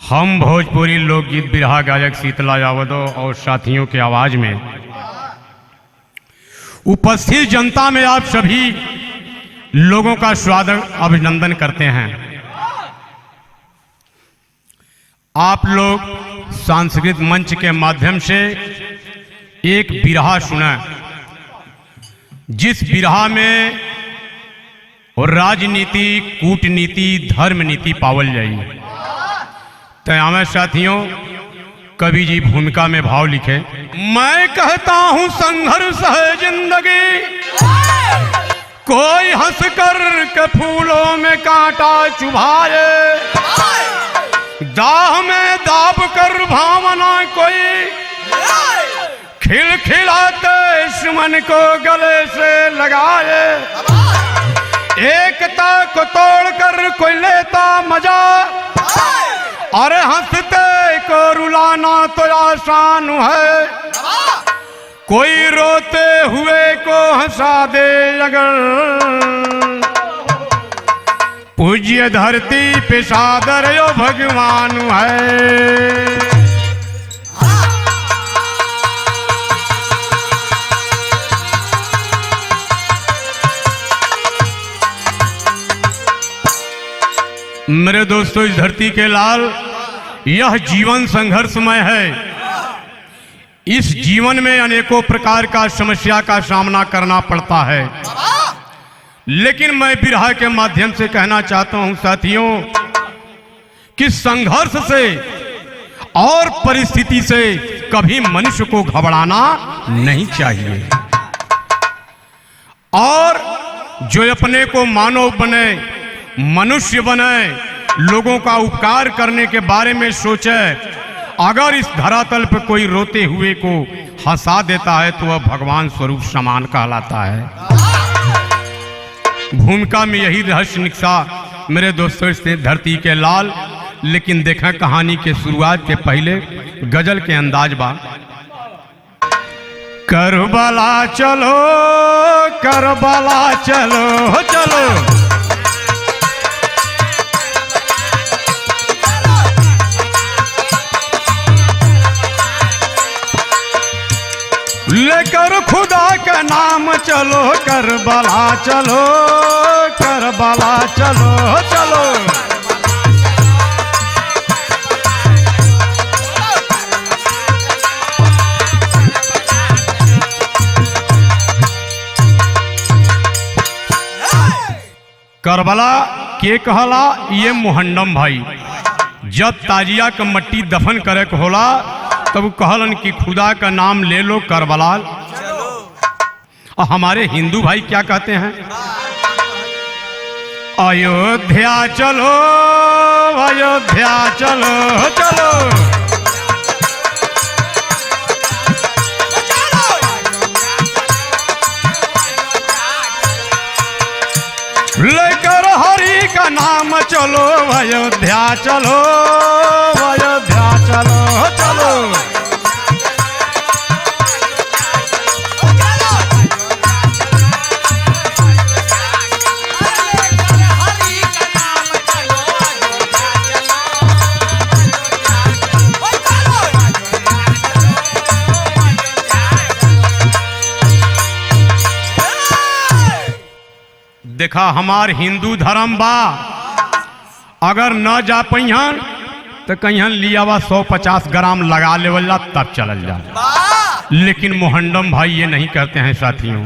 हम भोजपुरी लोकगीत बिरहा गायक शीतला यादव और साथियों के आवाज में उपस्थित जनता में आप सभी लोगों का स्वागत अभिनंदन करते हैं। आप लोग सांस्कृतिक मंच के माध्यम से एक बिरहा सुना, जिस बिरहा में राजनीति, कूटनीति, धर्म नीति पावल जाई। तो हमें साथियों कवि जी भूमिका में भाव लिखे। मैं कहता हूं संघर्ष है जिंदगी, कोई हंस कर के फूलों में कांटा चुभाए, दाह में दाब कर भावना कोई खिलखिलाते दुश्मन को गले से लगाए, एकता को तोड़कर कोई लेता मजा, अरे हंसते को रुलाना तो आसान है, कोई रोते हुए को हंसा दे अगर, पूज्य धरती पे सादर यो भगवान है। मेरे दोस्तों, इस धरती के लाल, यह जीवन संघर्षमय है। इस जीवन में अनेकों प्रकार का समस्या का सामना करना पड़ता है, लेकिन मैं बिरहा के माध्यम से कहना चाहता हूं साथियों कि संघर्ष से और परिस्थिति से कभी मनुष्य को घबराना नहीं चाहिए, और जो अपने को मानव बने, मनुष्य बने, लोगों का उपकार करने के बारे में सोचे। अगर इस धरातल पर कोई रोते हुए को हंसा देता है तो वह भगवान स्वरूप समान कहलाता है। भूमिका में यही रहस्य निकसा मेरे दोस्तों से धरती के लाल। लेकिन देखें कहानी के शुरुआत के पहले गजल के अंदाज बा। करबला चलो, करबला चलो, चलो लेकर खुदा का नाम चलो, करबला चलो, करबला चलो, चलो करबला के कहला? ये मोहंडम भाई जब ताजिया का मट्टी दफन करे के होला तब कहलन कि खुदा का नाम ले लो करबला। और हमारे हिंदू भाई क्या कहते हैं? अयोध्या चलो, अयोध्या चलो, चलो लेकर हरि का नाम चलो, अयोध्या चलो, अयोध्या चलो, चलो देखा हमार हिंदू धर्म बा, अगर न जा पहियन तो कहीं लियावा 150 ग्राम लगा लेवल तब चलल जा। लेकिन मोहंडम भाई ये नहीं कहते हैं साथियों,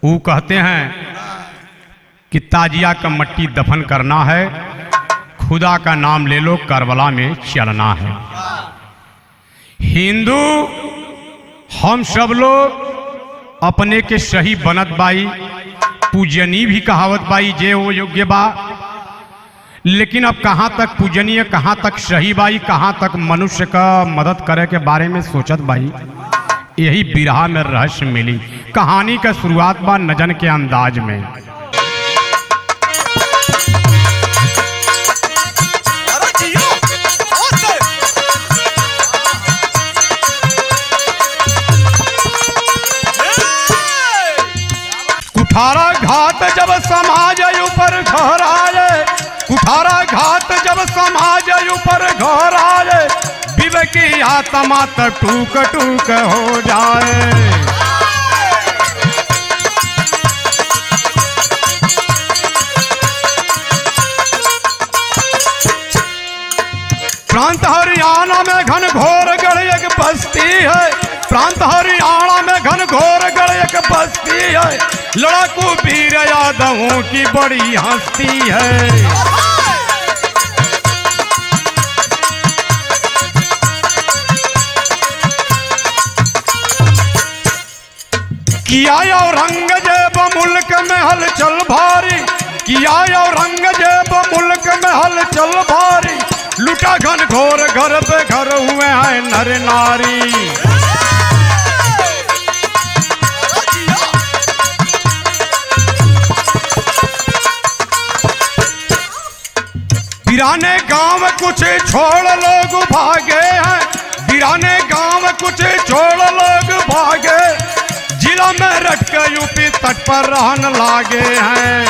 वो कहते हैं कि ताजिया का मट्टी दफन करना है, खुदा का नाम ले लो, करबला में चलना है। हिंदू हम सब लोग अपने के सही बनत बाई, पूजनीय भी कहावत बाई जे वो योग्य बा, लेकिन अब कहाँ तक पूजनीय, कहाँ तक सही बाई, कहाँ तक मनुष्य का मदद करे के बारे में सोचत बाई। यही बिरहा में रहस्य मिली। कहानी का शुरुआत बा नजन के अंदाज में। कुठारा घाट जब समाज ऊपर घराए, कुठारा घाट जब समाज ऊपर घोर आए, विवेकी आत्मा तो टूक टूक हो जाए। प्रांत हरियाणा में घन घोर गढ़ एक बस्ती है, प्रांत हरियाणा में घन घोर गढ़ एक बस्ती है, लड़ाकू वीर यादवों की बड़ी हस्ती है। किया औरंगजेब मुल्क में हलचल भारी, किया औरंगजेब मुल्क में हलचल भारी, लुटा घन घोर घर पे घर हुए हैं नर नारी। वीराने गांव कुछ छोड़ लोग भागे हैं, वीराने गांव कुछ छोड़ लोग भागे, जिला में रट के यूपी तट पर रहन लागे हैं।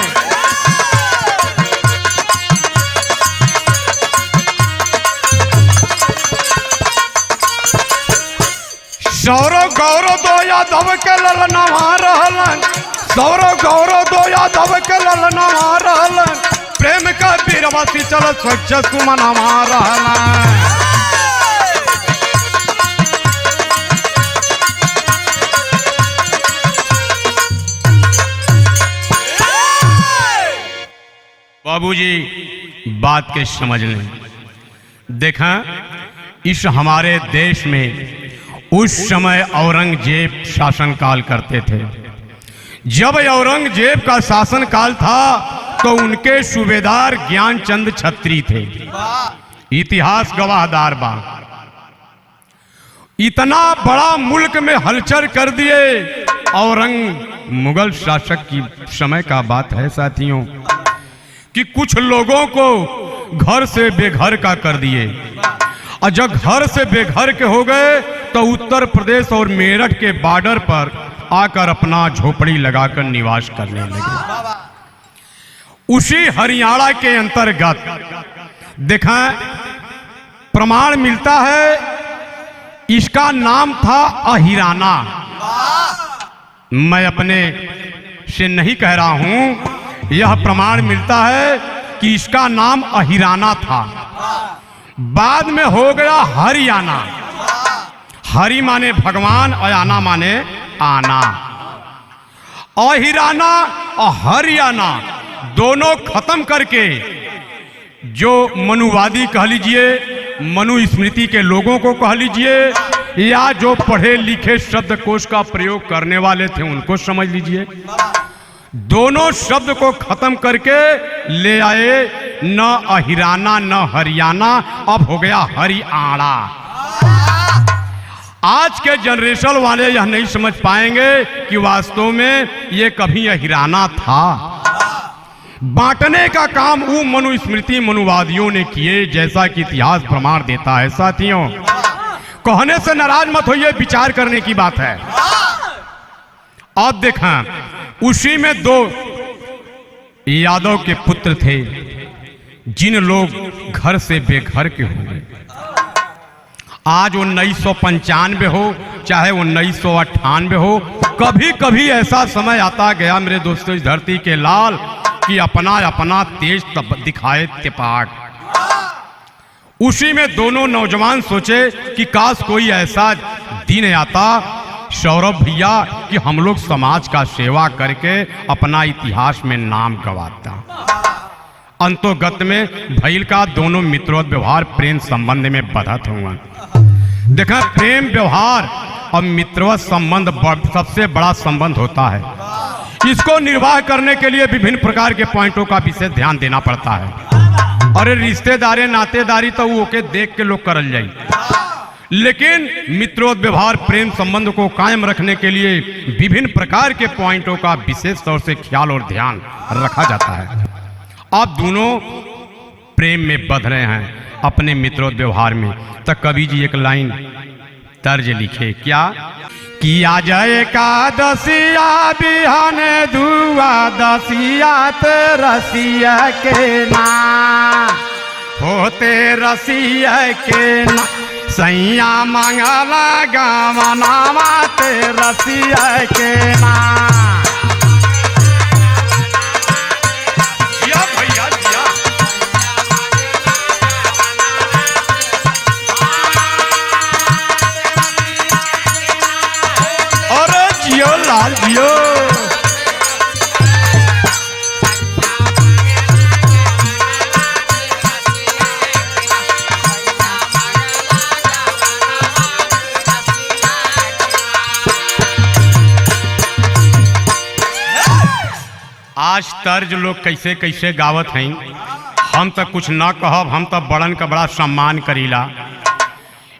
सौरव गौरव दो यादव के ललनवा रहलन, सौरव गौरव दो यादव के ललनवा रहलन, प्रेम का बीरवासी चल स्वच्छ सुमनवा रहलन। बाबूजी बात के समझ लें। देखा इस हमारे देश में उस समय औरंगजेब शासनकाल करते थे। जब औरंगजेब का शासनकाल था तो उनके सूबेदार ज्ञानचंद छत्री थे। इतिहास गवाहदार बा। इतना बड़ा मुल्क में हलचल कर दिए औरंग मुगल शासक की समय का बात है साथियों, कि कुछ लोगों को घर से बेघर का कर दिए, और जब घर से बेघर के हो गए तो उत्तर प्रदेश और मेरठ के बॉर्डर पर आकर अपना झोपड़ी लगाकर निवास करने लगे। उसी हरियाणा के अंतर्गत देखा प्रमाण मिलता है, इसका नाम था अहिराना। मैं अपने से नहीं कह रहा हूं, यह प्रमाण मिलता है कि इसका नाम अहिराना था। बाद में हो गया हरियाणा। हरि माने भगवान और आना माने आना। अहिराना और हरियाणा दोनों खत्म करके जो मनुवादी कह लीजिए, मनुस्मृति के लोगों को कह लीजिए, या जो पढ़े लिखे शब्दकोश का प्रयोग करने वाले थे उनको समझ लीजिए, दोनों शब्द को खत्म करके ले आए, न अहिराना न हरियाणा, अब हो गया हरियाणा। आज के जनरेशन वाले यह नहीं समझ पाएंगे कि वास्तव में ये कभी अहिराना था। बांटने का काम वो मनुस्मृति मनुवादियों ने किए, जैसा कि इतिहास प्रमाण देता है। साथियों, कहने से नाराज मत होइए, विचार करने की बात है। अब देखा उसी में दो यादव के पुत्र थे जिन लोग घर से बेघर के हो गए। आज 1995 हो चाहे 1998 हो, कभी कभी ऐसा समय आता गया मेरे दोस्तों इस धरती के लाल कि अपना अपना तेज दिखाए तिपाट। उसी में दोनों नौजवान सोचे कि काश कोई ऐसा दिन आता सौरभ भैया कि हम लोग समाज का सेवा करके अपना इतिहास में नाम गवाता। अंतोगत में भैल का दोनों मित्रों व्यवहार प्रेम संबंध में बधत हुआ। देखा प्रेम व्यवहार और मित्रवत संबंध सबसे बड़ा संबंध होता है। इसको निर्वाह करने के लिए विभिन्न प्रकार के पॉइंटों का विशेष ध्यान देना पड़ता है। अरे रिश्तेदारी नातेदारी तो वो के देख के लोग करल जाए, लेकिन मित्रों व्यवहार प्रेम संबंध को कायम रखने के लिए विभिन्न प्रकार के पॉइंटों का विशेष तौर से ख्याल और ध्यान रखा जाता है। आप दोनों प्रेम में बध रहे हैं अपने मित्रों व्यवहार में, तो कवि जी एक लाइन तर्ज लिखे, क्या किया जय का दसिया बिहान दुआ दसिया रसिया के नाम हो होते रसिया के ना सैया मंगला गवनावा ते रसिया के ना। जिया भैया जिया, अरे जियो लाल जियो। आज तर्ज लोग कैसे कैसे गावत हैं, हम तो कुछ ना कहब, हम तो बड़न का बड़ा सम्मान करीला।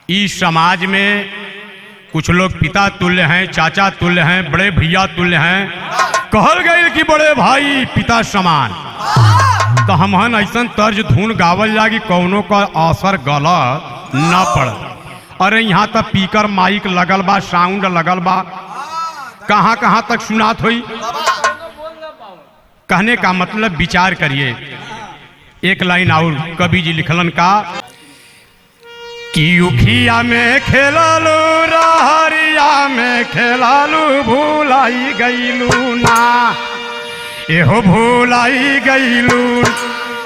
इस समाज में कुछ लोग पिता तुल्य हैं, चाचा तुल्य हैं, बड़े भैया तुल्य हैं, कहल गए कि बड़े भाई पिता समान। तो हमहन ऐसा तर्ज धुन गावल जा कि कौनों का असर गलत न पड़। अरे यहाँ तक पीकर माइक लगल बा, साउंड लगल बा, कहाँ कहाँ तक सुनात हुई। कहने का मतलब विचार करिए। एक लाइन और कवि जी लिखलन का कि उखिया में खेललू रहरिया में खेललू भूलाई गईलू ना, एहो भूलाई गईलू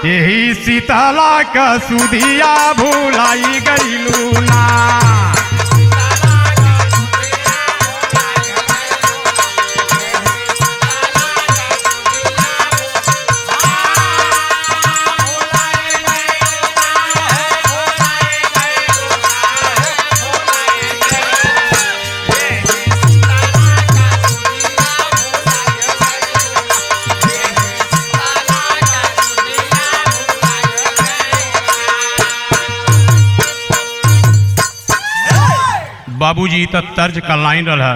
यही शीतला का सुधिया भूलाई गईलू ना। बाबूजी तब तर्ज का लाइन रहा,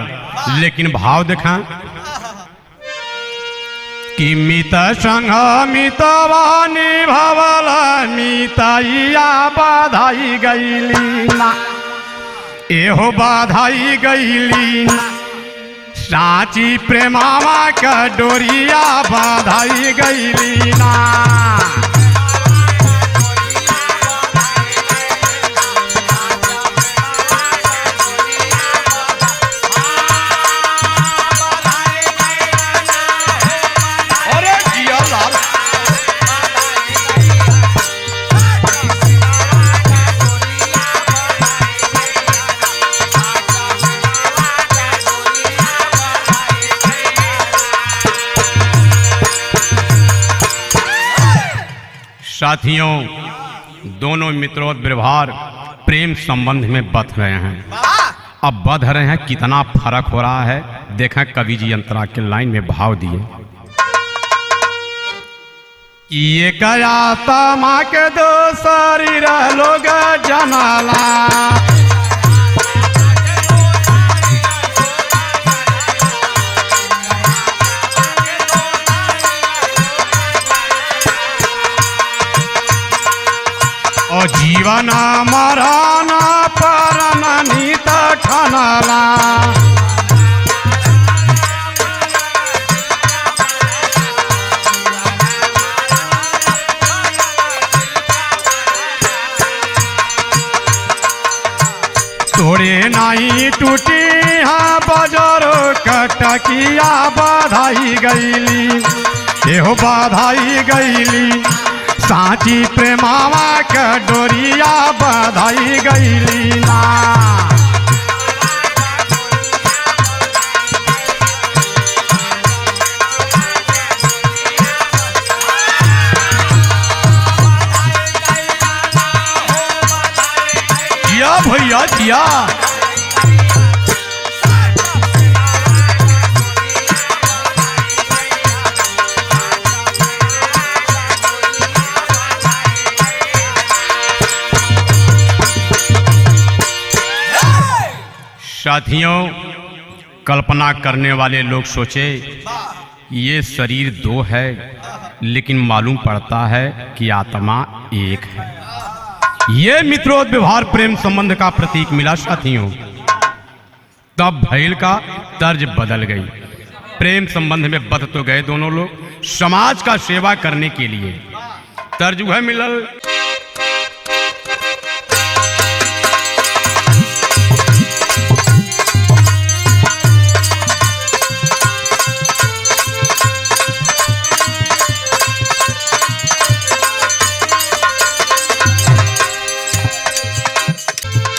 लेकिन भाव देखा कि मित संग मितवानी भवला मितैया बाधाई गईली ना, एहो बाधाई गईली ना, साची प्रेमावा का डोरिया बाधाई गईली ना। साथियों, दोनों मित्रों व्यवहार प्रेम संबंध में बध रहे हैं। अब बध रहे हैं, कितना फर्क हो रहा है देखें। कवि जी अंतरा के लाइन में भाव दिए कि ये कया तमा के दो शरीर लोग जनाला, जीवन मरण परन नीत ठनला, तोरे नहीं टूटी हाँ बजरो कटकिया बाधाई गईली, एहो बाधाई गईली, साची प्रेमावा का डोरिया बाधाई गईली ना। जिया भैया जिया, साथियों, कल्पना करने वाले लोग सोचे ये शरीर दो है, लेकिन मालूम पड़ता है कि आत्मा एक है। ये मित्रों व्यवहार प्रेम संबंध का प्रतीक मिला साथियों। तब भैल का तर्ज बदल गई। प्रेम संबंध में बद तो गए दोनों लोग, समाज का सेवा करने के लिए तर्ज वह मिलल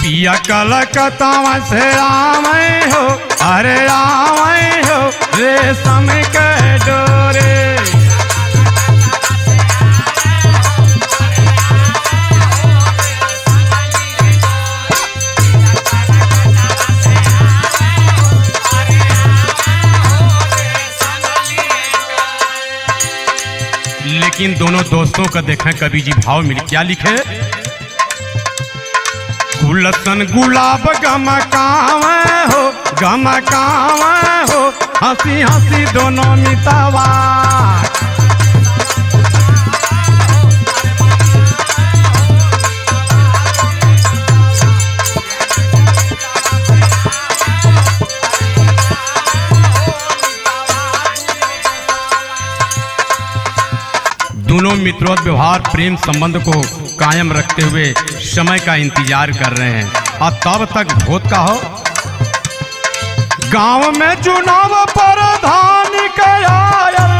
पिया कलकत्ता से आवे हो, अरे आवे हो रेशम के डोरे। लेकिन दोनों दोस्तों का देखें कवि जी भाव मिल क्या लिखे। गुलशन गुलाब गमकावे हो, गमकावे हो हंसी हंसी दोनों मितावा। दोनों मित्रों व्यवहार प्रेम संबंध को कायम रखते हुए समय का इंतजार कर रहे हैं और तब तक भोत का हो। गांव में चुनाव प्रधान के आयल,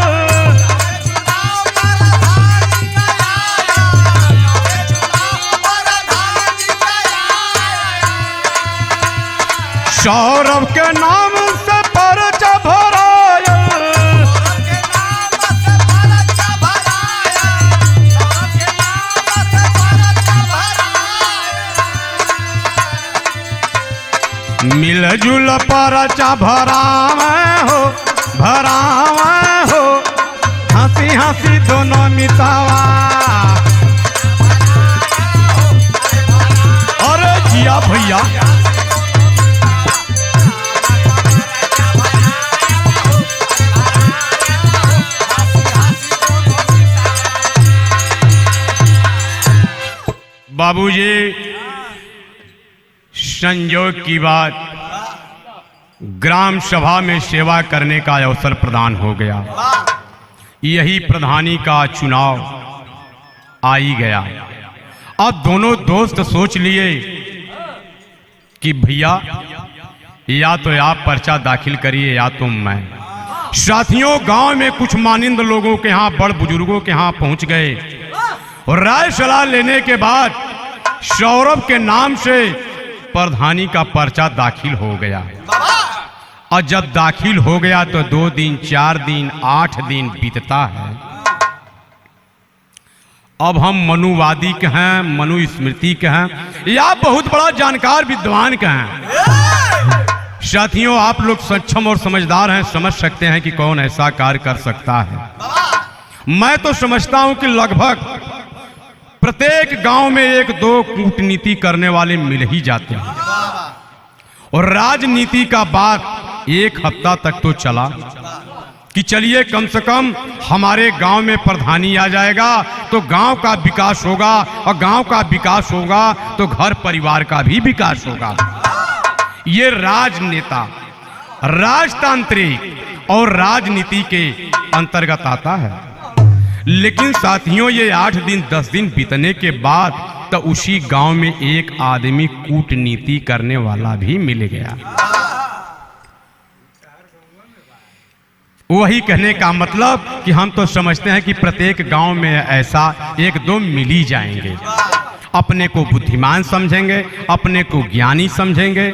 सौरभ के नाम से पर्चा भरायल। मिलजुल परचा भरावे हो, भरावे हो हंसी हंसी दोनों मितावा। अरे जिया भैया बाबूजी, संयोग की बात, ग्राम सभा में सेवा करने का अवसर प्रदान हो गया। यही प्रधानी का चुनाव आ ही गया। अब दोनों दोस्त सोच लिए कि भैया या तो आप पर्चा दाखिल करिए या तो मैं। साथियों, गांव में कुछ मानिंद लोगों के यहाँ, बड़ बुजुर्गों के यहाँ पहुंच गए और राय सलाह लेने के बाद सौरभ के नाम से प्रधानी का पर्चा दाखिल हो गया। और जब दाखिल हो गया तो 2 दिन 4 दिन 8 दिन बीतता है। अब हम मनुवादी के हैं, मनुस्मृति के हैं या बहुत बड़ा जानकार विद्वान के हैं। साथियों, आप लोग सक्षम और समझदार हैं, समझ सकते हैं कि कौन ऐसा कार्य कर सकता है। मैं तो समझता हूं कि लगभग प्रत्येक गांव में 1-2 कूटनीति करने वाले मिल ही जाते हैं। और राजनीति का बात 1 हफ्ता तक तो चला कि चलिए कम से कम हमारे गांव में प्रधानी आ जाएगा तो गांव का विकास होगा, और गांव का विकास होगा तो घर परिवार का भी विकास होगा। ये राजनेता, राजतांत्रिक और राजनीति के अंतर्गत आता है। लेकिन साथियों, ये 8 दिन 10 दिन बीतने के बाद तो उसी गांव में एक आदमी कूटनीति करने वाला भी मिल गया। वही कहने का मतलब कि हम तो समझते हैं कि प्रत्येक गांव में ऐसा 1-2 मिल ही जाएंगे। अपने को बुद्धिमान समझेंगे, अपने को ज्ञानी समझेंगे,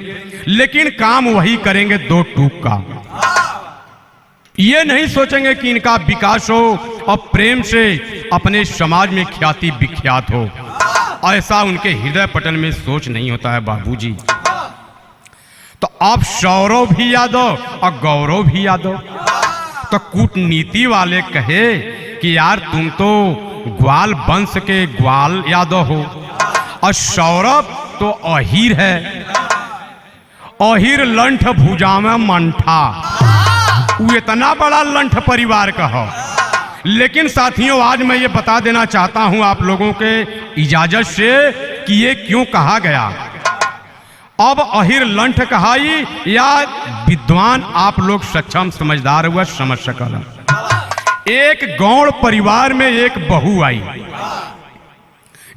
लेकिन काम वही करेंगे 2 टूक का। ये नहीं सोचेंगे कि इनका विकास हो और प्रेम से अपने समाज में ख्याति विख्यात हो। ऐसा उनके हृदय पटल में सोच नहीं होता है बाबूजी। तो आप सौरभ भी यादव और गौरव भी यादव, तो कूटनीति वाले कहे कि यार तुम तो ग्वाल वंश के ग्वाल यादव हो और सौरभ तो अहीर है, अहीर लंठ भुजा में मंठा। वो इतना बड़ा लंठ परिवार का हो। लेकिन साथियों, आज मैं ये बता देना चाहता हूं आप लोगों के इजाजत से कि ये क्यों कहा गया। अब अहिर लंठ कहाई या विद्वान आप लोग सक्षम समझदार हुआ समझ सकल। एक गौड़ परिवार में एक बहू आई।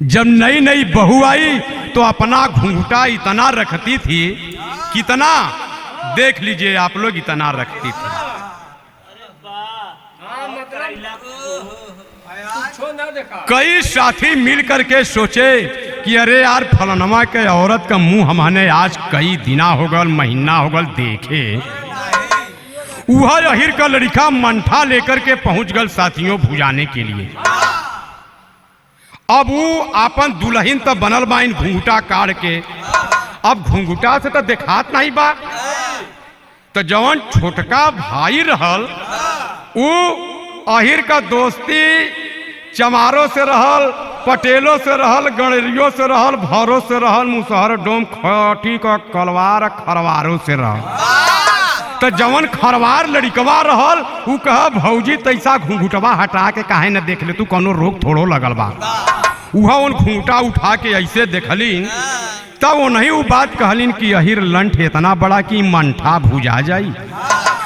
जब नई नई बहू आई तो अपना घूंघटा इतना रखती थी, कितना देख लीजिए आप लोग, इतना रखती थी। कई साथी मिल करके सोचे कि अरे यार फलनमा के औरत का मुंह हमने आज कई दिना हो गल, महीना हो गल देखे। वह अहिर का लड़का मंठा लेकर के पहुंच गल साथियों भुजाने के लिए। अब वो अपन दुल्हन तो बनल बाइन घूंघटा काट के, अब घूंघटा से तो देखात नहीं बा, तो जवन छोटका भाई रहल वो अहिर का दोस्ती चमारों से रहल, पटेलों से रहल, गणरियों से रहल, भौरों से रहल, मुसहर डोम खटी का कलवार खरवारों से रहल। तो जवन खरवार लड़कवा रहल वो कहा भौजी तैसा घूंघटवा हटा के काहे न देख ले तू, कोनो रोग थोड़ो लगल बा। वह उन घूंघटा उठा के ऐसे देखलीन, तब वो नहीं वो बात कहलिन कि अहिर लंठ इतना बड़ा कि मंठा भुजा जाई।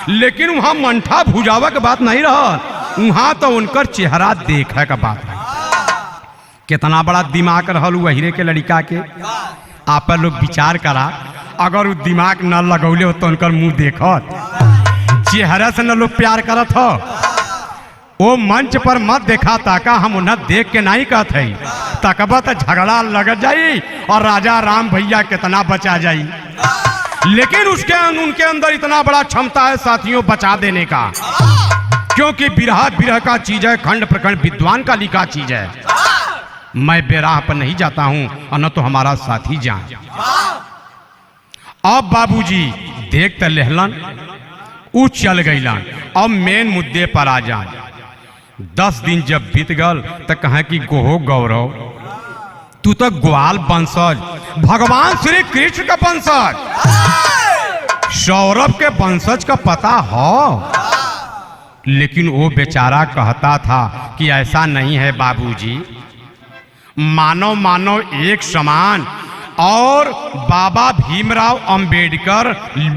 लेकिन वहाँ मंठा भुजावा के बात नहीं रहल, वहाँ तो उनकर चेहरा देखे का बात है। कितना बड़ा दिमाग रहल वो अहिरे के लड़का के। आप लोग विचार करा, अगर वो दिमाग न लगौले हो तो उनकर मुंह देखत, चेहरा से न लोग प्यार करत हो। वो मंच पर मत देखा ताका, हम उन्हें देख के नहीं कहत है, तकबा तो झगड़ा लग जाई और राजा राम भैया कितना बचा जाई। लेकिन उनके अंदर इतना बड़ा क्षमता है साथियों बचा देने का, क्योंकि बिरह का चीज है, खंड प्रखंड विद्वान का लिखा चीज है। मैं बेराह पर नहीं जाता हूं और न तो हमारा साथी जान। अब बाबूजी देख त लेहलन, उ चल गईलन। अब मेन मुद्दे पर आ जान। 10 दिन जब बीत गल तो कहे कि गोहो गौरव तू तो ग्वाल वंशज, भगवान श्री कृष्ण का वंशज, सौरभ के वंशज का पता हो। लेकिन वो बेचारा कहता था कि ऐसा नहीं है बाबूजी, मानव एक समान, और बाबा भीमराव अंबेडकर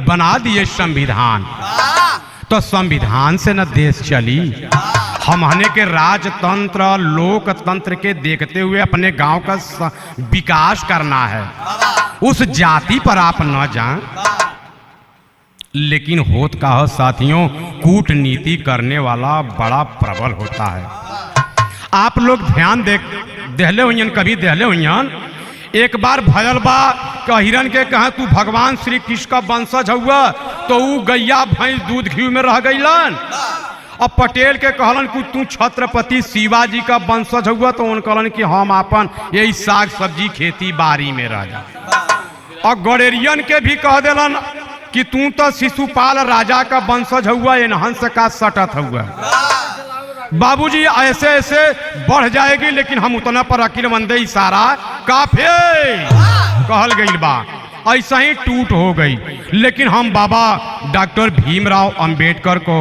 बना दिए संविधान, तो संविधान से न देश चली। हमने के राजतंत्र लोकतंत्र के देखते हुए अपने गांव का विकास करना है, उस जाति पर आप न जाएं। लेकिन होत का हो साथियों, कूटनीति करने वाला बड़ा प्रबल होता है। आप लोग ध्यान देहले हुईन, कभी देहले हुईन। एक बार भयल बा हिरन के कहा तू भगवान श्री कृष्ण का वंशज हुआ, तो वो गैया भैंस दूध घी में रह गईलन। अब पटेल के कहलन कि तू छत्रपति शिवाजी का वंशज हुआ, तो उन कहलन कि हम अपन यही साग सब्जी खेती बाड़ी में रह जा। और गडेरियन के भी कह दिलन कि तू तो शिशुपाल राजा का वंशज हुआ, इन्हन से का सटत हुआ। बाबूजी ऐसे ऐसे बढ़ जाएगी, लेकिन हम उतना पर अकिलमंदे इशारा काफे कहल गई बा, ऐसा ही टूट हो गई। लेकिन हम बाबा डॉक्टर भीमराव अंबेडकर को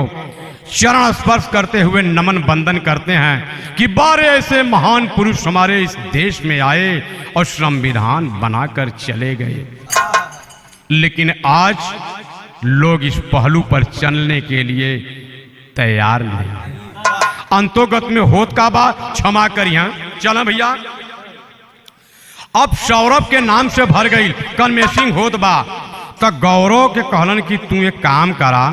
चरण स्पर्श करते हुए नमन वंदन करते हैं कि बारे ऐसे महान पुरुष हमारे इस देश में आए और संविधान बनाकर चले गए। लेकिन आज लोग इस पहलू पर चलने के लिए तैयार नहीं। अंतोगत में होत का बा क्षमा करिए, चल भैया। अब सौरभ के नाम से भर गई, कन्वेसिंग होत बा, तो गौरव के कहलन कि तू एक काम करा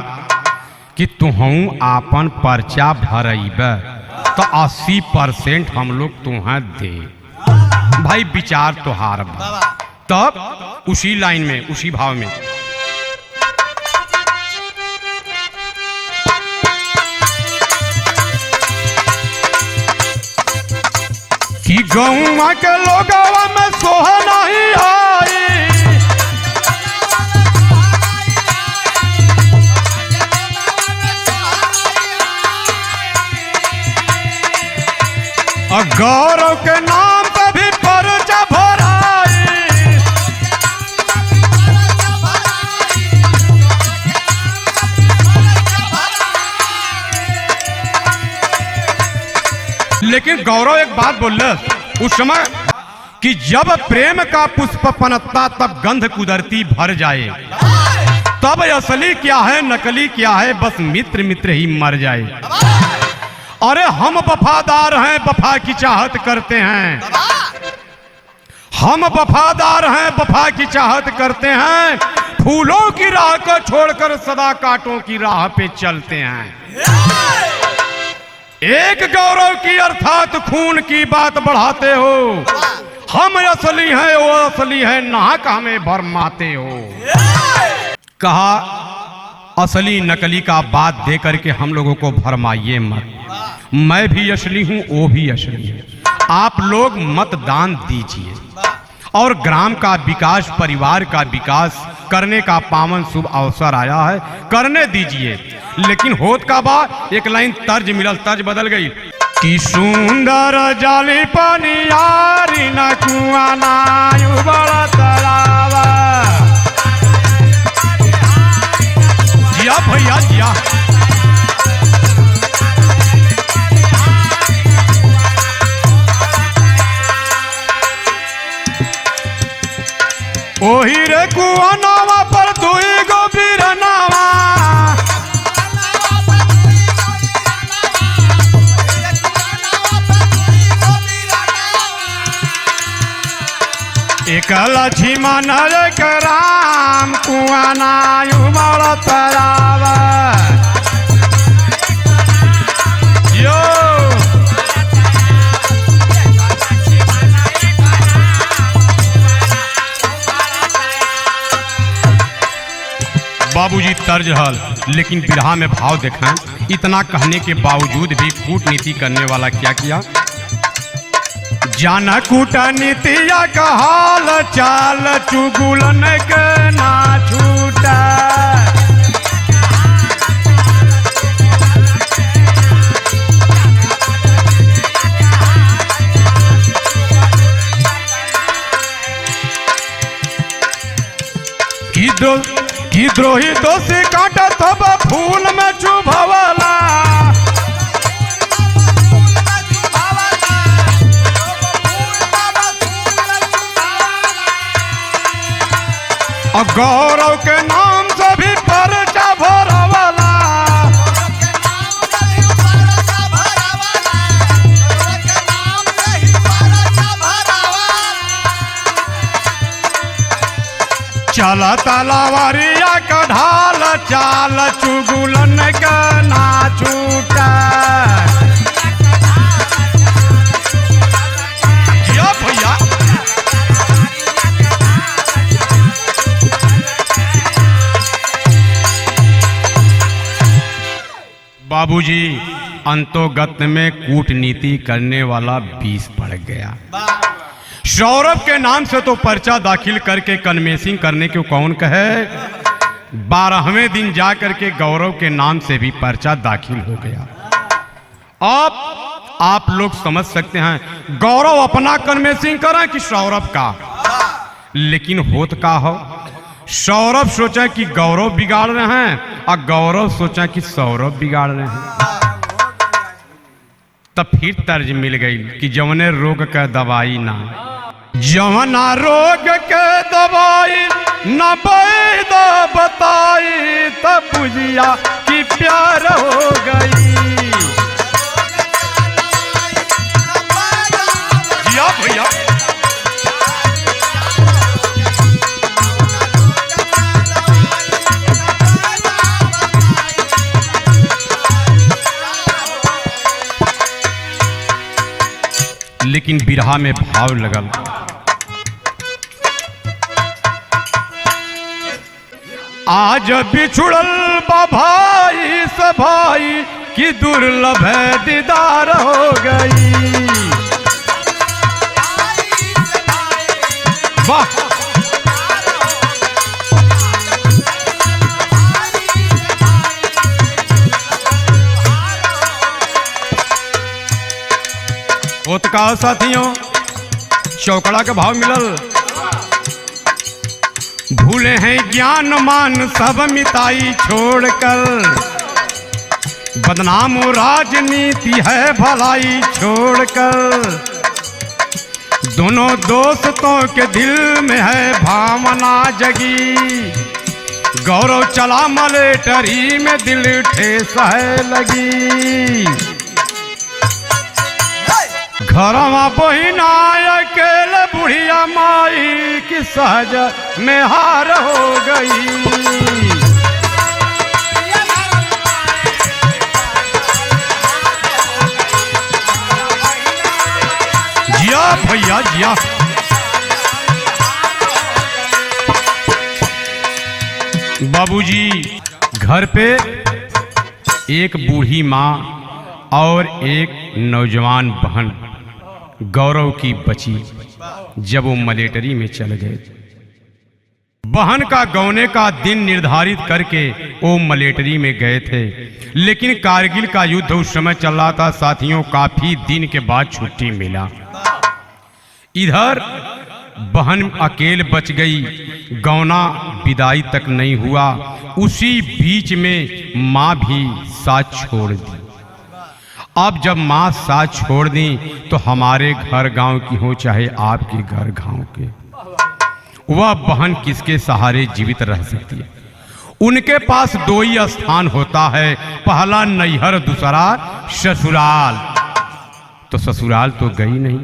कि तुहू आपन पर्चा भरब तो 80% हम लोग तुम्हें दे। भाई विचार तोहार बा। तब उसी लाइन में उसी भाव में कि गौवा के लोगवा में सोह नहीं आई, और गौरव के नाम पे भी पर्चा भराई। लेकिन गौरव एक बात बोल उस समय कि जब प्रेम का पुष्प पनपता तब गंध कुदरती भर जाए, तब असली क्या है नकली क्या है, बस मित्र मित्र ही मर जाए। अरे हम वफादार हैं, वफा की चाहत करते हैं, हम वफादार हैं, वफा की चाहत करते हैं, फूलों की राह को छोड़कर सदा कांटों की राह पे चलते हैं। एक गौरव की अर्थात खून की बात बढ़ाते हो, हम असली हैं, वो असली है, नाहक हमें भरमाते हो। कहा असली नकली का बात दे करके हम लोगों को भरमाइए मत। मैं भी असली हूं, वो भी असली है। आप लोग मतदान दीजिए और ग्राम का विकास, परिवार का विकास करने का पावन शुभ अवसर आया है, करने दीजिए। लेकिन होत का बा, एक लाइन तर्ज मिलल, तर्ज बदल गई कि सुंदर जाली पनियारी न कुआं नायु बड़ा तलावा। जिया भैया जिया। ओही रे कुआनावा पर दुई गो बिरनावा। एक लक्ष्मण के राम कुआं नायु बड़ा तलावा। यो बाबूजी तर्ज हल, लेकिन बिरहा में भाव देखें। इतना कहने के बावजूद भी कूटनीति करने वाला क्या किया? जाना कूटनीतिया का हाल चाल चुगुलन के ना छूटा। कि द्रोही दोषी काटत हब फूल में चुभवला। और गौरव के नाम से भी पर्चा भरवला। चला तलवारिया का ढाल चाल चुगुलन का ना छूटा। भैया बाबूजी अंतोगत में कूटनीति करने वाला 20 पड़ गया। सौरभ के नाम से तो पर्चा दाखिल करके कन्वेंसिंग करने को कौन कहे? 12वें दिन जाकर के गौरव के नाम से भी पर्चा दाखिल हो गया। अब आप लोग समझ सकते हैं गौरव अपना कन्वेंसिंग करा कि सौरभ का। लेकिन होत का हो, सौरभ सोचा कि गौरव बिगाड़ रहे हैं और गौरव सोचा कि सौरभ बिगाड़ रहे हैं। तब फिर तर्ज मिल गई कि जवने रोग का दवाई ना, जवना रोग के दवाई न बैद बताई, तब बुझिया कि प्यार हो गई। जिया भैया लेकिन बिरहा में भाव लगल। आज बिछुड़ल बा भाई से भाई की दुर्लभ दीदार हो गई। वाह होत का साथियों, चौकड़ा के भाव मिलल। भूले हैं ज्ञान मान सब मिताई छोड़कर, बदनाम राजनीति है भलाई छोड़कर। दोनों दोस्तों के दिल में है भावना जगी, गौरव चला मलेटरी में दिल ठेस है लगी। घरवा बहिना अकेले बुढ़िया माई की सहज में हार हो गई। जिया भैया जिया। बाबूजी, घर पे एक बूढ़ी माँ और एक नौजवान बहन गौरव की बची जब वो मिलिट्री में चल गए। बहन का गौने का दिन निर्धारित करके वो मिलिट्री में गए थे, लेकिन कारगिल का युद्ध उस समय चल रहा था साथियों। काफी दिन के बाद छुट्टी मिला। इधर बहन अकेले बच गई, गौना विदाई तक नहीं हुआ। उसी बीच में माँ भी साथ छोड़ दी। अब जब माँ साथ छोड़ दी तो हमारे घर गांव की हो चाहे आपके घर गांव के, वह बहन किसके सहारे जीवित रह सकती है? उनके पास दो ही स्थान होता है, पहला नैहर, दूसरा ससुराल। तो ससुराल तो गई नहीं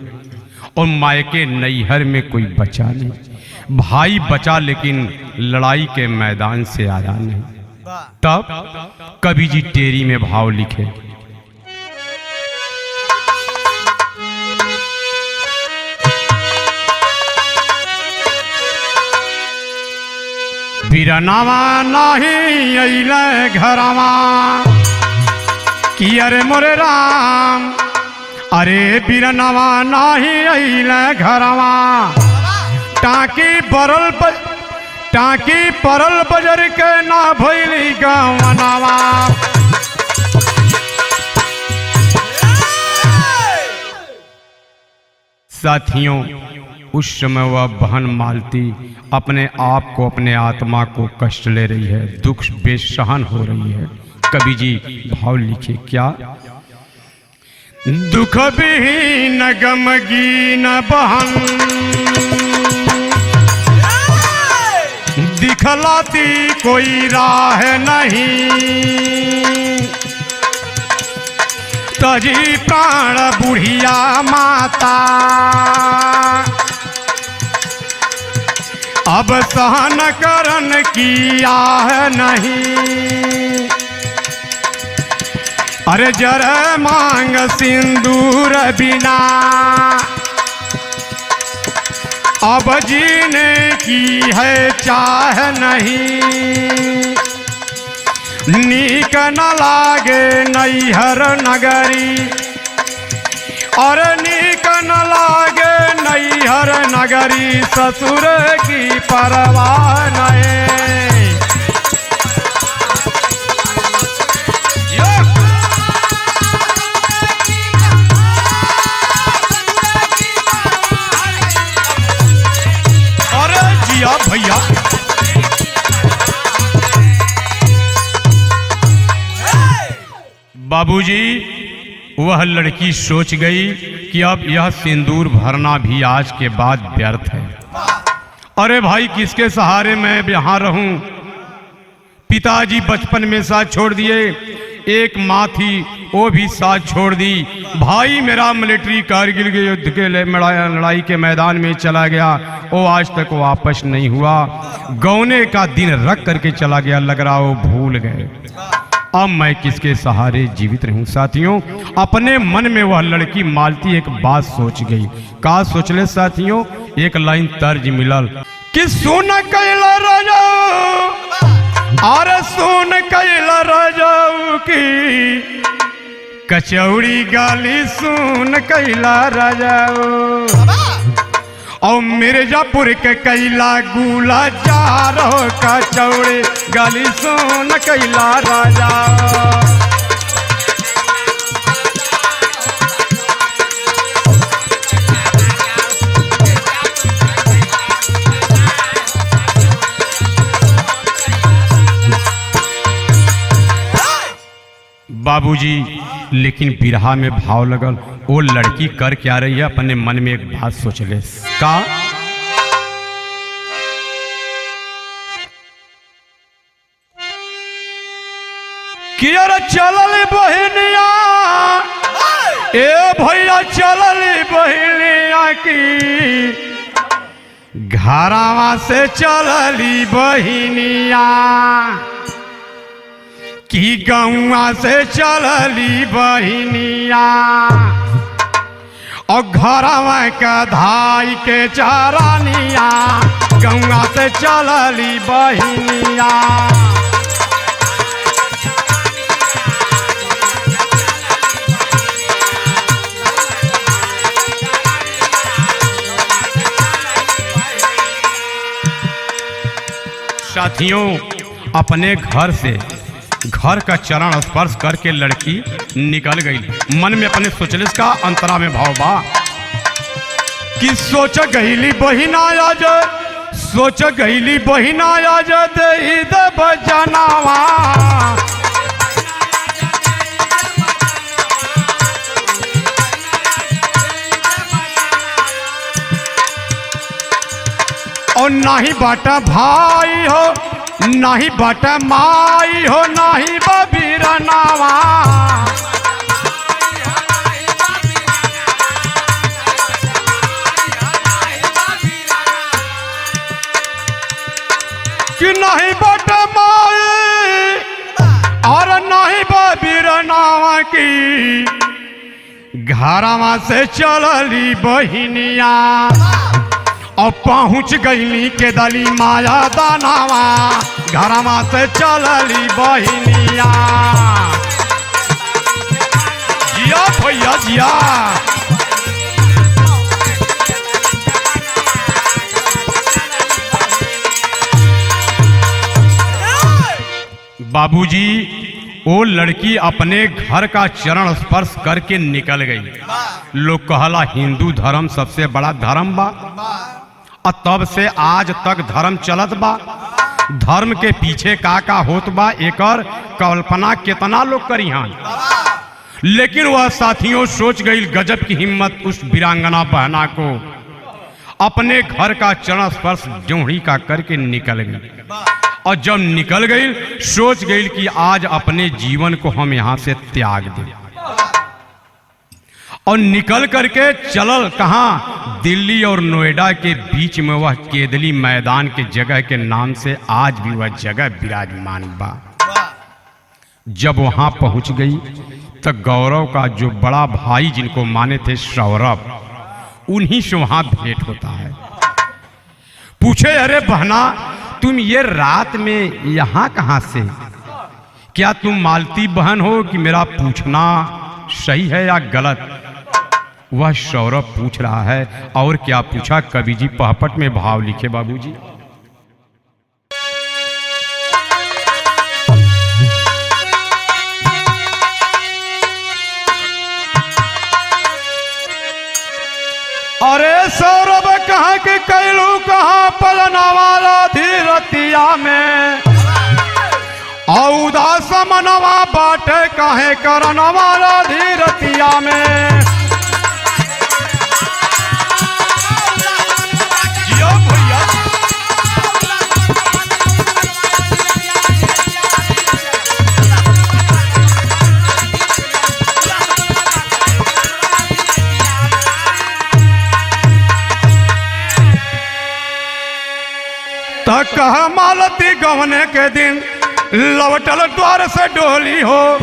और मायके नैहर में कोई बचा नहीं। भाई बचा लेकिन लड़ाई के मैदान से आया नहीं। तब कवि जी टेरी में भाव लिखे, बिरनावा नाही अइले घरवा कि अरे मोरे राम, अरे बिरनावा नाही अइले घरवा, टाकी परल बजर के ना भइली गवनावा। साथियों, उस समय वह बहन मालती अपने आप को, अपने आत्मा को कष्ट ले रही है, दुख बेसहन हो रही है। कवि जी भाव लिखे क्या, दुख विहीन गमगीन बहन, दिखलाती कोई राह नहीं, तजी प्राण बुढ़िया माता, अब सहन करन की आह नहीं, अरे जर मांग सिंदूर बिना, अब जीने की है चाह नहीं, नीक न लागे नैहर नगरी, और नीक न लागे नैहर नगरी, ससुर की परवाह नहीं। अरे जिया भैया, बाबूजी, वह लड़की सोच गई कि अब यह सिंदूर भरना भी आज के बाद व्यर्थ है। अरे भाई, किसके सहारे मैं यहाँ रहूं? पिताजी बचपन में साथ छोड़ दिए, एक माँ थी वो भी साथ छोड़ दी, भाई मेरा मिलिट्री कारगिल के युद्ध के लड़ाई के मैदान में चला गया, वो आज तक वापस नहीं हुआ। गौने का दिन रख करके चला गया, लग रहा वो भूल गए। अब मैं किसके सहारे जीवित रहूं? साथियों, अपने मन में वह लड़की मालती एक बात सोच गई। का सोचले साथियों? एक लाइन तर्ज मिलल कि सुन कैला राजाऊ, अरे सुन कैला राजाऊ की कचौड़ी गाली, सुन कैला राजाऊ, और मिर्जापुर के कैला गुला जारो कचौड़ी गाली, सुन कैला राजा। बाबूजी, लेकिन बिरहा में भाव लगल, वो लड़की कर क्या रही है? अपने मन में एक बात सोच ले का, कि अरे चलल बहनिया, ए भैया चलल बहनिया की, घरावा से चलली बहनिया की, गौवा से चलली बहनिया, और घरवा के धाई के चरानिया गंगा से चलली बहिनिया। साथियों, अपने घर से घर का चरण स्पर्श करके लड़की निकल गई। मन में अपने सोचले का अंतरा में भाव बा कि सोच गईली बहिना आज, सोच गईली बहिना आज दे बजनावा। और नाही बाटा भाई हो, नाही बाटा माई हो, नाही बबीरनावा। कि नहीं बाटा माई और नहीं बबीरनावा की घरवा से चलली बहिनिया। और पहुँच गईली के दली माया दानावा घरवा से चलली बहिनिया। जिया भैया जिया। बाबूजी, वो लड़की अपने घर का चरण स्पर्श करके निकल गई। लोग कहला हिंदू धर्म सबसे बड़ा धर्म बा, और तब से आज तक धर्म चलत बा। धर्म के पीछे का होत बा एकर कल्पना कितना लोग करी हैं। लेकिन वह साथियों सोच गई गजब की हिम्मत उस वीरांगना बहना को अपने घर का चरण स्पर्श जोड़ी का करके निकल गई। और जब निकल गई सोच गई कि आज अपने जीवन को हम यहाँ से त्याग दें। और निकल करके चलल कहाँ, दिल्ली और नोएडा के बीच में वह केदली मैदान के जगह के नाम से आज भी वह जगह विराजमान बा। जब वहां पहुंच गई तो गौरव का जो बड़ा भाई जिनको माने थे सौरभ, उन्हीं से वहां भेंट होता है। पूछे, अरे बहना तुम ये रात में यहाँ कहाँ से, क्या तुम मालती बहन हो कि मेरा पूछना सही है या गलत? वह सौरभ पूछ रहा है। और क्या पूछा, कवि जी पहपट में भाव लिखे बाबूजी। अरे सौरभ कहाँ के कैलू कहाँ पलना वाला धीरतिया में, औदास मनवा बाटे काहे करना वाला धीरतिया में। कह मालती गवने के दिन लौटल द्वार से डोली हो,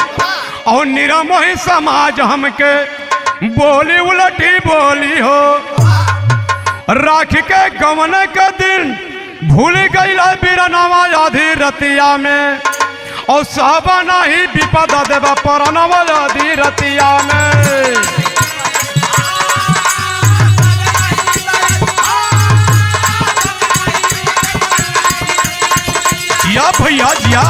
और निरमोही समाज हमके बोली उलटी बोली हो। राख के गवने के दिन भूल गई बीरनवा आधी रतिया में, और सब नहीं विपद देव परनवा आधी रतिया में। जिया भैया जिया।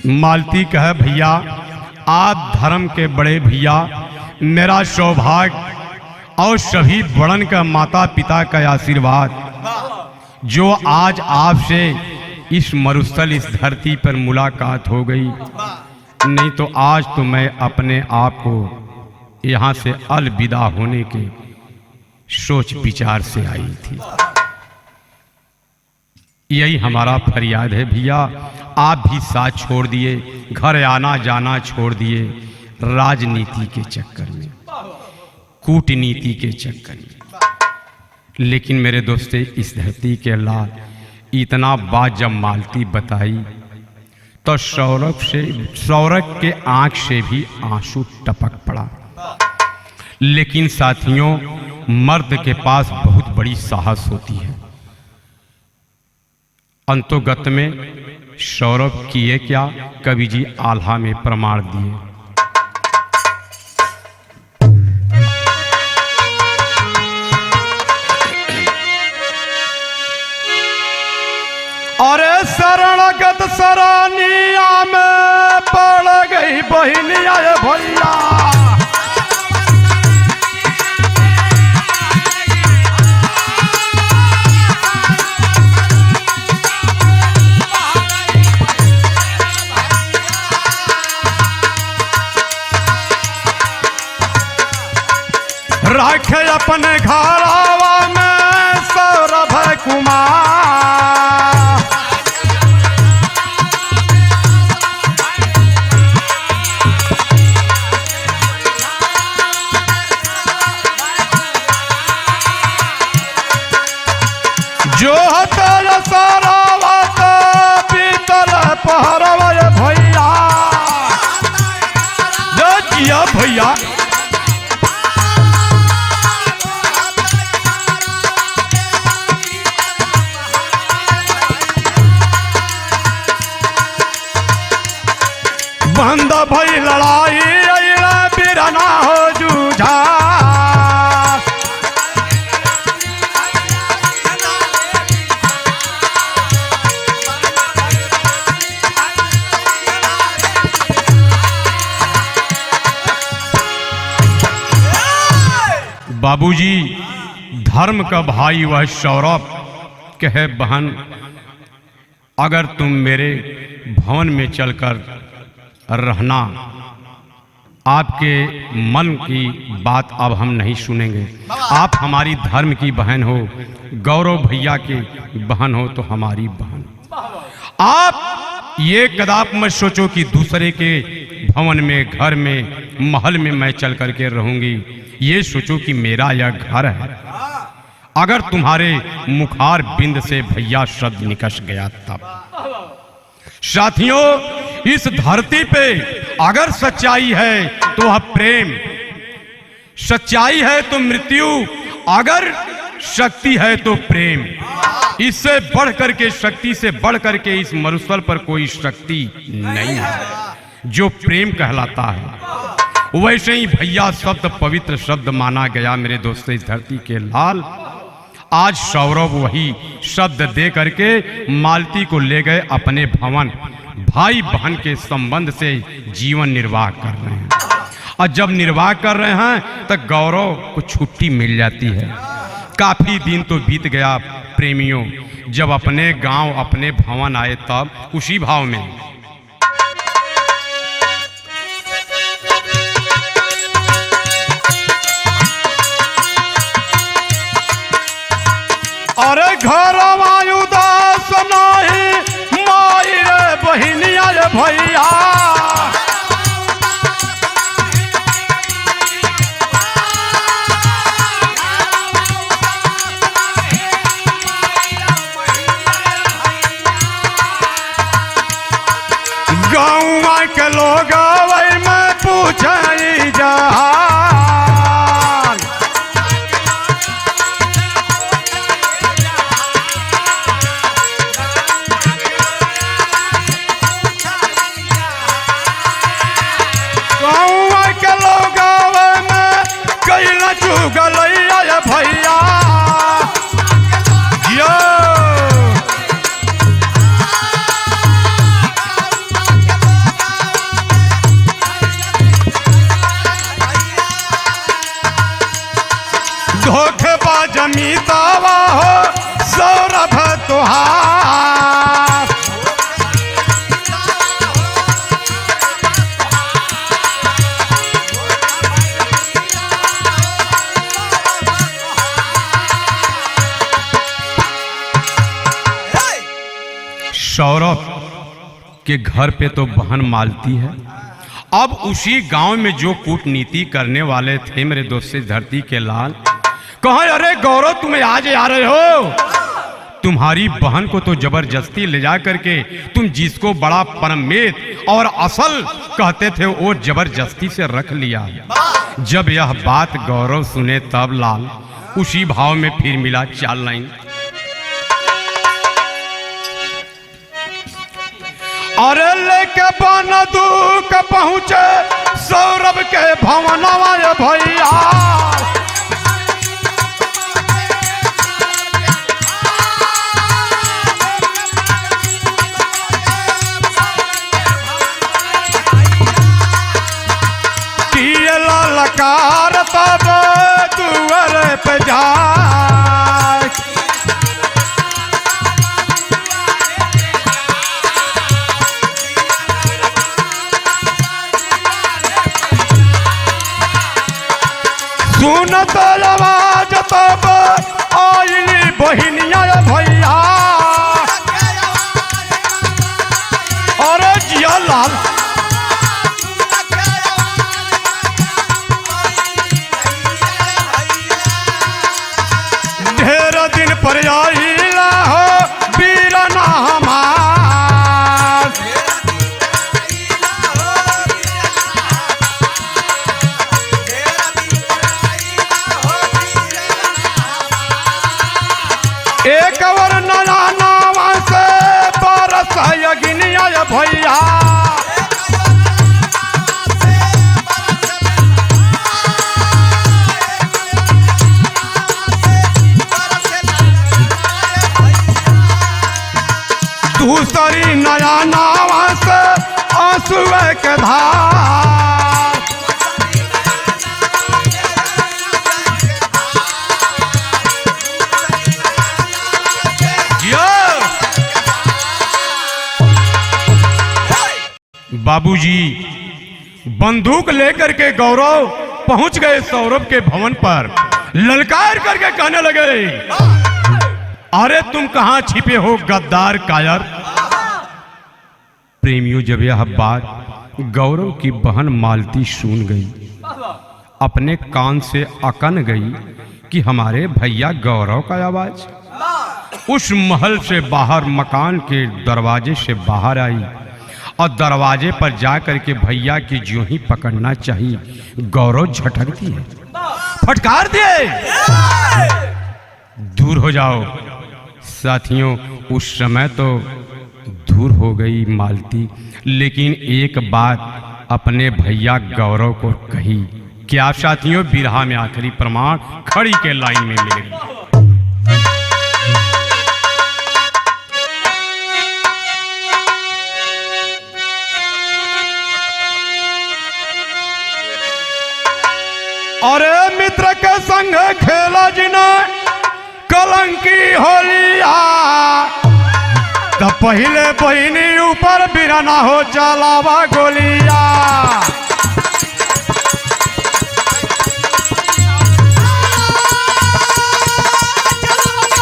मालती कहे, भैया आप धर्म के बड़े भैया, मेरा सौभाग्य और सभी बड़न का माता पिता का आशीर्वाद जो आज आपसे इस मरुस्थल इस धरती पर मुलाकात हो गई, नहीं तो आज तो मैं अपने आप को यहाँ से अलविदा होने के सोच विचार से आई थी। यही हमारा फरियाद है भैया, आप भी साथ छोड़ दिए, घर आना जाना छोड़ दिए, राजनीति के चक्कर में, कूटनीति के चक्कर में। लेकिन मेरे दोस्ते इस धरती के लाल इतना बात जब मालती बताई तो सौरभ के आंख से भी आंसू टपक पड़ा। लेकिन साथियों, मर्द के पास बहुत बड़ी साहस होती है। अंतोगत में सौरभ किए क्या, कवि जी आल्हा में प्रमाण दिए। अरे शरणगत सरानिया में पड़ गई बहनिया भैया, राखे अपने घरवा में सौरभ कुमार। जो तेरा सौरभ पीतल पहरवा भैया, जो जिया भैया बंद भई लड़ाई बिरना हो जूझा। बाबूजी, धर्म का भाई वह सौरभ कहे, बहन अगर तुम मेरे भवन में चलकर रहना, आपके मन की बात अब हम नहीं सुनेंगे। आप हमारी धर्म की बहन हो, गौरव भैया की बहन हो तो हमारी बहन। आप ये कदाप मत सोचो कि दूसरे के भवन में, घर में, महल में मैं चल करके रहूंगी। ये सोचो कि मेरा यह घर है। अगर तुम्हारे मुखार बिंद से भैया शब्द निकल गया तब। साथियों, इस धरती पे अगर सच्चाई है तो वह प्रेम, सच्चाई है तो मृत्यु, अगर शक्ति है तो प्रेम। इससे बढ़ करके, शक्ति से बढ़ करके इस मरुस्थल पर कोई शक्ति नहीं है जो प्रेम कहलाता है। वैसे ही भैया शब्द पवित्र शब्द माना गया मेरे दोस्तों इस धरती के लाल। आज सौरभ वही शब्द दे करके मालती को ले गए अपने भवन। भाई बहन के संबंध से जीवन निर्वाह कर रहे हैं, और जब निर्वाह कर रहे हैं तो गौरव को छुट्टी मिल जाती है। काफी दिन तो बीत गया प्रेमियों, जब अपने गांव, अपने भवन आए तब उसी भाव में अरे घर उदास नहीं माई रे बहनिया रे भैया, गाँव के लोग वही में पूछे जा। गलैया भैया यो धोखेबाज मीतावा हो सौरभ तुहार। सौरभ के घर पे तो बहन मालती है। अब उसी गांव में जो कूटनीति करने वाले थे मेरे दोस्त धरती के लाल, कहा अरे गौरव तुम्हें आज आ रहे हो? तुम्हारी बहन को तो जबरदस्ती ले जा करके तुम जिसको बड़ा परमेत और असल कहते थे वो जबरदस्ती से रख लिया। जब यह बात गौरव सुने तब लाल उसी भाव में फिर मिला चाल लाइन। अरे लेके बनदूक पहुंचे सौरभ के भवनवा भैया। ललकार तब दुआर पे जाए। सुनत आवाज तब आइली बहिनिया भैया। अरे जिया लाल दिन पर आइला हो बीरना हमार। एक और नया नावा से बरस अग्निया भैया। दूसरी नया नावा से आंसू के धार। बाबूजी बंदूक लेकर के गौरव पहुंच गए सौरभ के भवन पर। ललकार करके कहने लगे अरे तुम कहां छिपे हो गद्दार कायर। प्रेमियों जब यह बात गौरव की बहन मालती सुन गई अपने कान से अकन गई कि हमारे भैया गौरव का आवाज। उस महल से बाहर मकान के दरवाजे से बाहर आई और दरवाजे पर जाकर के भैया की ज्यों ही पकड़ना चाहिए गौरव झटक दिए, फटकार दिए दूर हो जाओ। साथियों उस समय तो दूर हो गई मालती, लेकिन एक बात अपने भैया गौरव को कही। क्या साथियों बिरहा में आखिरी प्रमाण खड़ी के लाइन में मिलेगा। अरे मित्र के संग खेला जिना कलंकी होलिया, तब पहले बहिनी ऊपर बिरना हो चलावा गोलिया।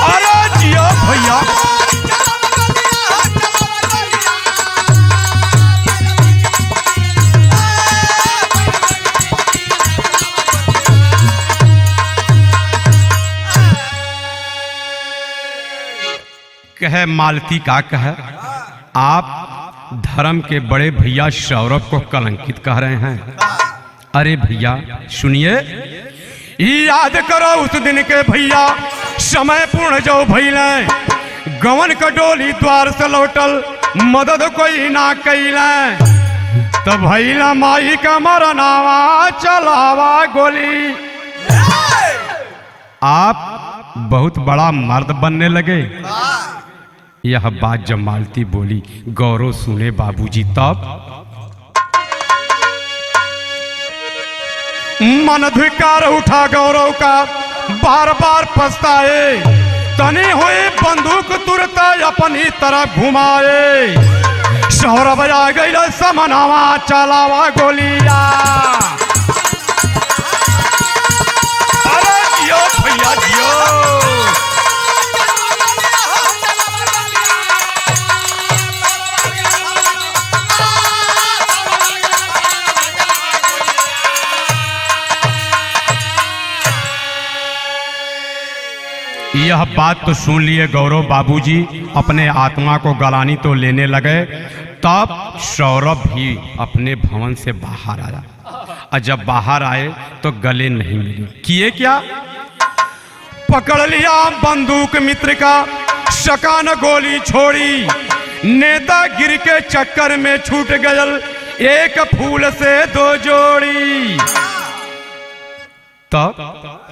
अरे जियो भैया कहे मालती का कहे आप धर्म के बड़े भैया सौरभ को कलंकित कह रहे हैं। अरे भैया सुनिए, याद करो उस दिन के भैया समय पूर्ण जो भैले गवन का डोली द्वार से लौटल मदद कोई ना कैले, तो भैला माई का मरनावा चलावा गोली। आप बहुत बड़ा मर्द बनने लगे। यह बात जब मालती बोली गौरव सुने बाबूजी तब मन धिक्कार उठा गौरव का, बार बार पछताए। तनी हुई बंदूक तुरंत अपनी तरफ घुमाए। सौरभ आ गई समनावा चलावा गोलिया। अरे जियो भैया जियो। यह बात तो सुन लिए गौरव बाबूजी अपने आत्मा को गलानी तो लेने लगे। तब सौरभ भी अपने भवन से बाहर आया और जब बाहर आए तो गले नहीं मिले। किए क्या? पकड़ लिया बंदूक मित्र का, शकान गोली छोड़ी, नेता गिर के चक्कर में छूट गयल, एक फूल से दो जोड़ी। तब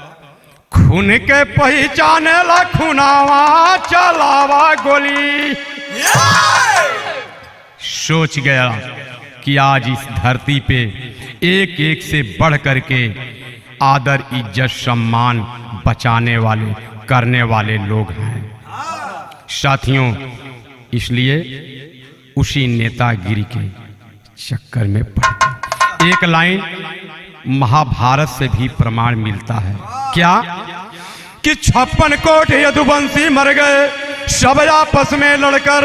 खून के पहचाने ला खुनावा चलावा गोली। सोच गया कि आज इस धरती पे एक एक से बढ़ करके आदर इज्जत सम्मान बचाने वाले करने वाले लोग हैं साथियों। इसलिए उसी नेतागिरी के चक्कर में पड़ एक लाइन महाभारत से भी प्रमाण मिलता है। क्या? कि 56 कोट यदुवंशी मर गए सब आपस में लड़कर,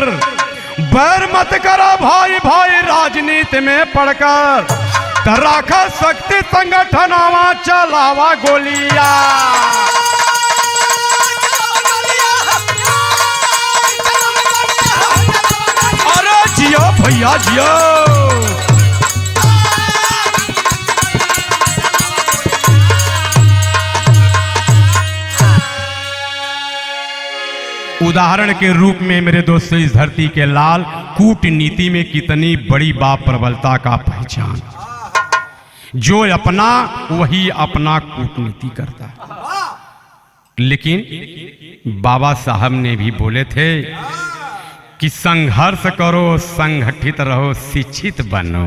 बैर मत करो भाई भाई राजनीति में पड़कर, तराखा शक्ति संगठनावा चलावा गोलिया। अरे जियो भैया जियो। उदाहरण के रूप में मेरे दोस्तों इस धरती के लाल कूटनीति में कितनी बड़ी प्रबलता का पहचान। जो अपना वही अपना कूटनीति करता है। लेकिन बाबा साहब ने भी बोले थे कि संघर्ष करो, संगठित रहो, शिक्षित बनो,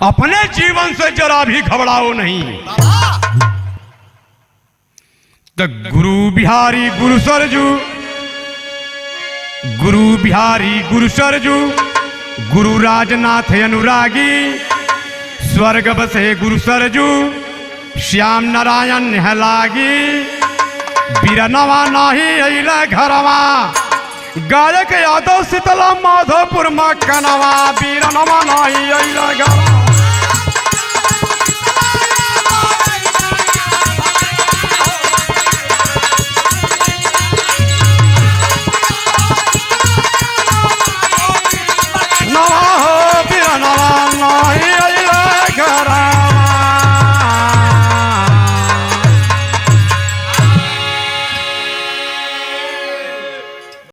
अपने जीवन से जरा भी घबराओ नहीं। तो गुरु बिहारी गुरु सरजू, गुरु बिहारी गुरु सरजू, गुरु राजनाथ अनुरागी, स्वर्ग बसे गुरु सरजू, श्याम नारायण नेहलागी, बीरनवा नाही अइला घरवा, गायक यादव शीतला माधोपुर मकनवा, बीरनवा नाही अइला घरवा।